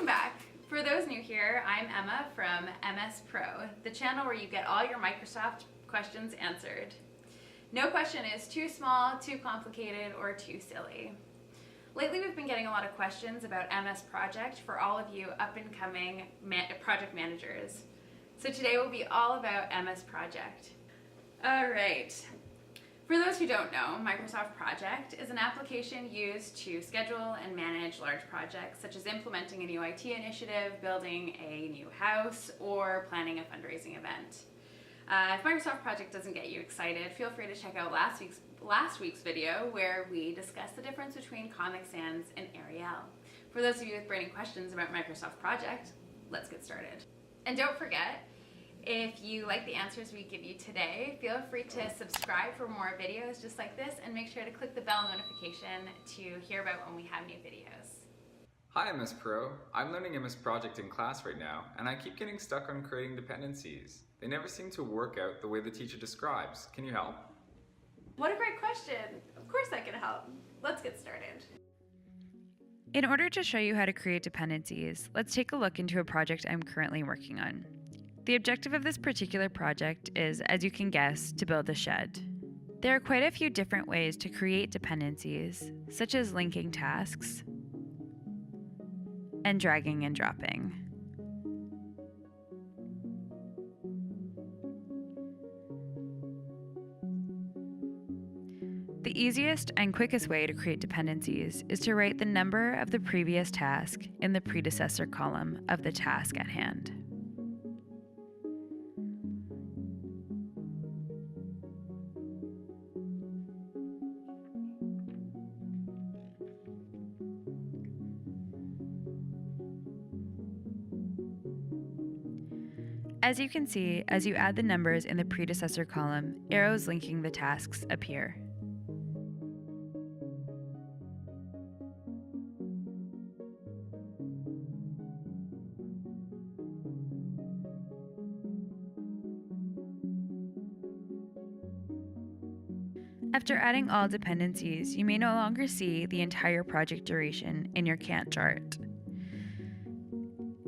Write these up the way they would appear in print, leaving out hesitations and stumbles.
Welcome back. For those new here, I'm Emma from MS Pro, the channel where you get all your Microsoft questions answered. No question is too small, too complicated, or too silly. Lately we've been getting a lot of questions about MS Project for all of you up-and-coming project managers. So today will be all about MS Project. All right. For those who don't know, Microsoft Project is an application used to schedule and manage large projects, such as implementing a new IT initiative, building a new house, or planning a fundraising event. If Microsoft Project doesn't get you excited, feel free to check out last week's video where we discussed the difference between Comic Sans and Arial. For those of you with burning questions about Microsoft Project, let's get started. And don't forget, if you like the answers we give you today, feel free to subscribe for more videos just like this, and make sure to click the bell notification to hear about when we have new videos. Hi MS Pro, I'm learning MS Project in class right now, and I keep getting stuck on creating dependencies. They never seem to work out the way the teacher describes. Can you help? What a great question. Of course I can help. Let's get started. In order to show you how to create dependencies, let's take a look into a project I'm currently working on. The objective of this particular project is, as you can guess, to build a shed. There are quite a few different ways to create dependencies, such as linking tasks and dragging and dropping. The easiest and quickest way to create dependencies is to write the number of the previous task in the predecessor column of the task at hand. As you can see, as you add the numbers in the predecessor column, arrows linking the tasks appear. After adding all dependencies, you may no longer see the entire project duration in your Gantt chart.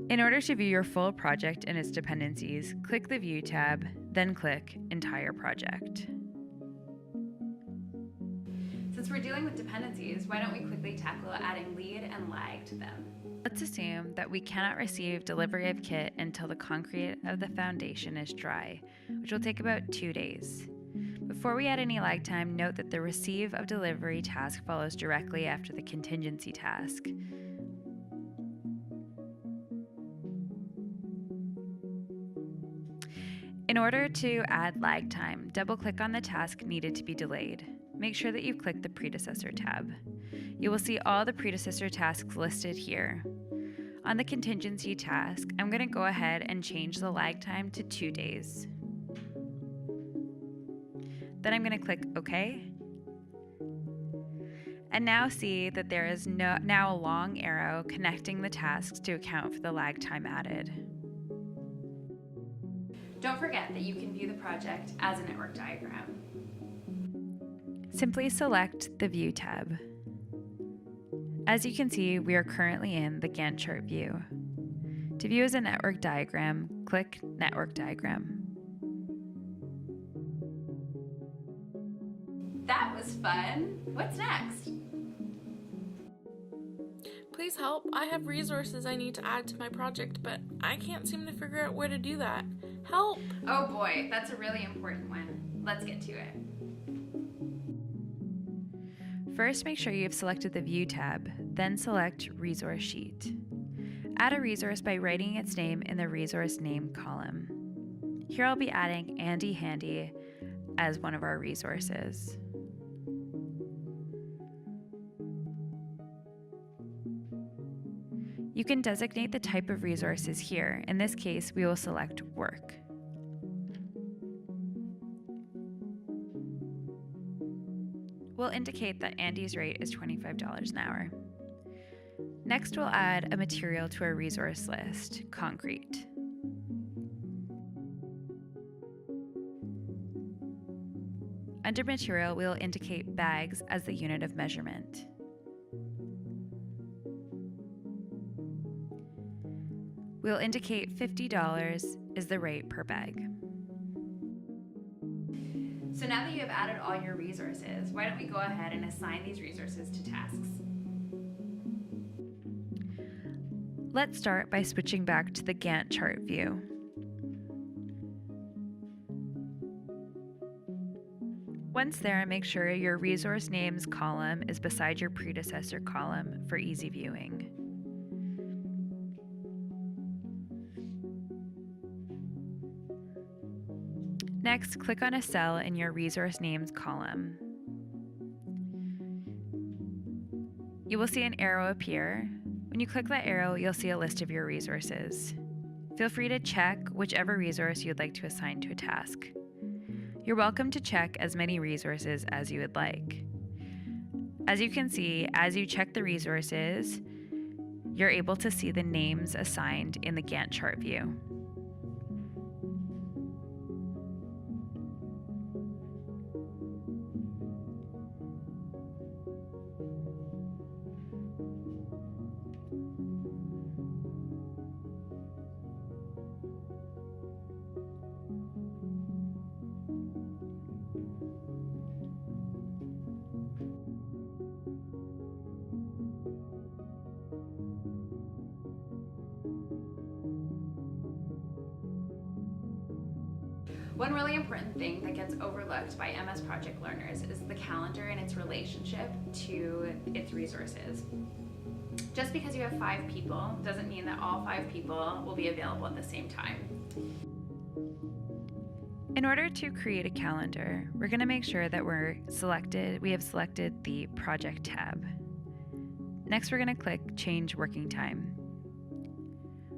In order to view your full project and its dependencies, click the View tab, then click Entire Project. Since we're dealing with dependencies, why don't we quickly tackle adding lead and lag to them? Let's assume that we cannot receive delivery of kit until the concrete of the foundation is dry, which will take about 2 days. Before we add any lag time, note that the receive of delivery task follows directly after the contingency task. In order to add lag time, double-click on the task needed to be delayed. Make sure that you've clicked the predecessor tab. You will see all the predecessor tasks listed here. On the contingency task, I'm going to go ahead and change the lag time to 2 days. Then I'm going to click OK. And now see that there is now a long arrow connecting the tasks to account for the lag time added. Don't forget that you can view the project as a network diagram. Simply select the View tab. As you can see, we are currently in the Gantt chart view. To view as a network diagram, click Network Diagram. That was fun. What's next? Please help. I have resources I need to add to my project, but I can't seem to figure out where to do that. Help! Oh boy, that's a really important one. Let's get to it. First, make sure you have selected the View tab, then select Resource Sheet. Add a resource by writing its name in the Resource Name column. Here I'll be adding Andy Handy as one of our resources. You can designate the type of resources here. In this case, we will select Work. We'll indicate that Andy's rate is $25 an hour. Next, we'll add a material to our resource list, concrete. Under material, we'll indicate bags as the unit of measurement. We'll indicate $50 is the rate per bag. So now that you have added all your resources, why don't we go ahead and assign these resources to tasks? Let's start by switching back to the Gantt chart view. Once there, make sure your resource names column is beside your predecessor column for easy viewing. Next, click on a cell in your resource names column. You will see an arrow appear. When you click that arrow, you'll see a list of your resources. Feel free to check whichever resource you'd like to assign to a task. You're welcome to check as many resources as you would like. As you can see, as you check the resources, you're able to see the names assigned in the Gantt chart view. One really important thing that gets overlooked by MS Project Learners is the calendar and its relationship to its resources. Just because you have 5 people doesn't mean that all 5 people will be available at the same time. In order to create a calendar, we're going to make sure that we have selected the Project tab. Next, we're going to click Change Working Time.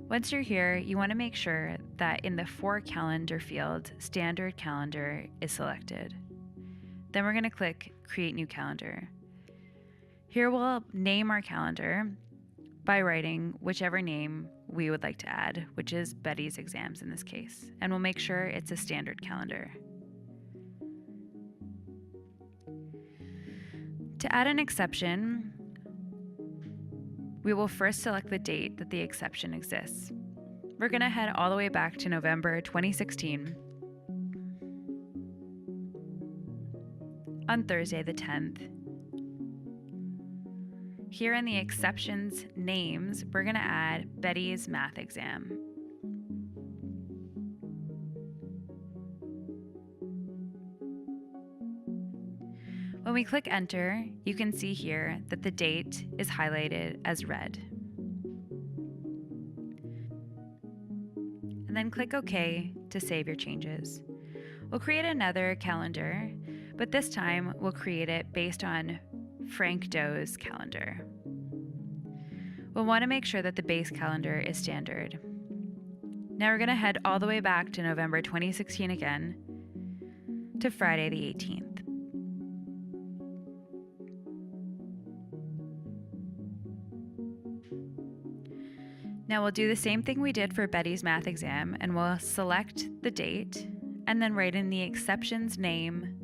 Once you're here, you want to make sure that in the For Calendar field, Standard Calendar is selected. Then we're going to click Create New Calendar. Here we'll name our calendar by writing whichever name we would like to add, which is Betty's exams in this case, and we'll make sure it's a standard calendar. To add an exception, we will first select the date that the exception exists. We're going to head all the way back to November 2016. On Thursday the 10th. Here in the exceptions names, we're going to add Betty's math exam. When we click enter, you can see here that the date is highlighted as red. And then click OK to save your changes. We'll create another calendar, but this time we'll create it based on Frank Doe's calendar. We'll want to make sure that the base calendar is standard. Now we're going to head all the way back to November 2016 again to Friday the 18th. Now we'll do the same thing we did for Betty's math exam, and we'll select the date and then write in the exception's name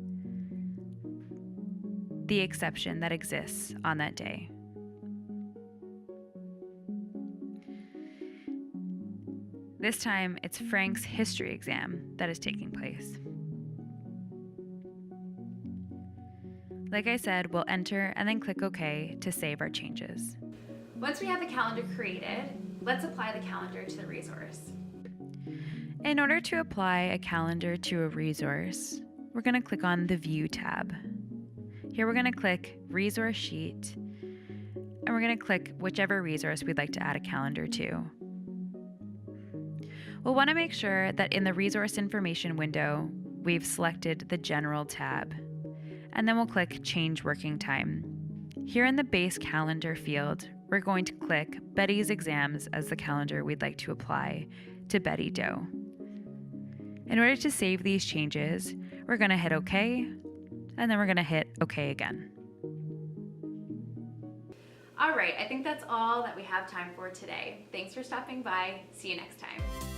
the exception that exists on that day. This time it's Frank's history exam that is taking place. Like I said, we'll enter and then click OK to save our changes. Once we have the calendar created, let's apply the calendar to the resource. In order to apply a calendar to a resource, we're going to click on the View tab. Here we're going to click Resource Sheet, and we're going to click whichever resource we'd like to add a calendar to. We'll want to make sure that in the Resource Information window, we've selected the General tab, and then we'll click Change Working Time. Here in the Base Calendar field, we're going to click Betty's exams as the calendar we'd like to apply to Betty Doe. In order to save these changes, we're going to hit OK, and then we're going to hit OK again. All right, I think that's all that we have time for today. Thanks for stopping by. See you next time.